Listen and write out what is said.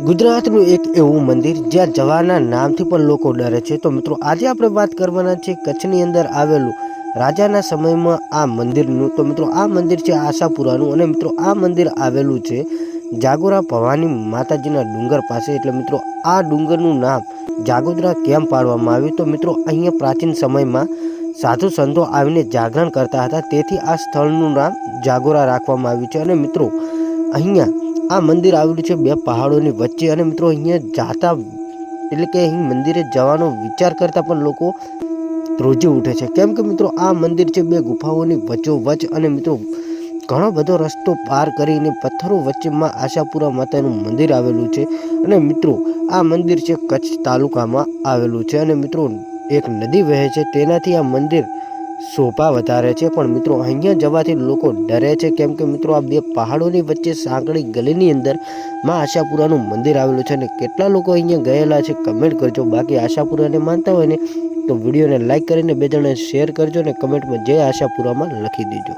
ગુજરાતનું એક એવું મંદિર જ્યાં જવાના નામથી પણ લોકો ડરે છે। તો મિત્રો આજે આપણે વાત કરવાના છે કચ્છની અંદર આવેલું રાજાના સમયમાં આ મંદિરનું। તો મિત્રો આ મંદિર છે આશાપુરાનું અને મિત્રો આ મંદિર આવેલું છે જાગોરા ભવાની માતાજીના ડુંગર પાસે। એટલે મિત્રો આ ડુંગરનું નામ જાગોદરા કેમ પાડવામાં આવ્યું? તો મિત્રો અહીંયા પ્રાચીન સમયમાં સાધુ સંતો આવીને જાગરણ કરતા હતા, તેથી આ સ્થળનું નામ જાગોરા રાખવામાં આવ્યું છે। અને મિત્રો અહીંયા આ મંદિર આવેલું છે બે પહાડોની વચ્ચે અને મિત્રો અહીંયા જાતા એટલે કે અહીં મંદિરે જવાનો વિચાર કરતા પણ લોકો ધ્રુજી ઉઠે છે, કેમ કે મિત્રો આ મંદિર છે બે ગુફાઓની વચ્ચોવચ્ચ અને મિત્રો ઘણો બધો રસ્તો પાર કરીને પથ્થરો વચ્ચેમાં આશાપુરા માતાનું મંદિર આવેલું છે। અને મિત્રો આ મંદિર છે કચ્છ તાલુકામાં આવેલું છે અને મિત્રો એક નદી વહે છે, તેનાથી આ મંદિર શોભા વધારે છે। પણ મિત્રો અહીંયા જવાથી લોકો ડરે છે, કેમ કે મિત્રો આ બે પહાડોની વચ્ચે સાંકડી ગલીની અંદર માં આશાપુરાનું મંદિર આવેલું છે અને કેટલા લોકો અહીંયા ગયેલા છે કમેન્ટ કરજો। બાકી આશાપુરાને માનતા હોય ને તો વિડીયોને લાઇક કરીને બે જણાને શેર કરજો અને કમેન્ટમાં જય આશાપુરામાં લખી દેજો।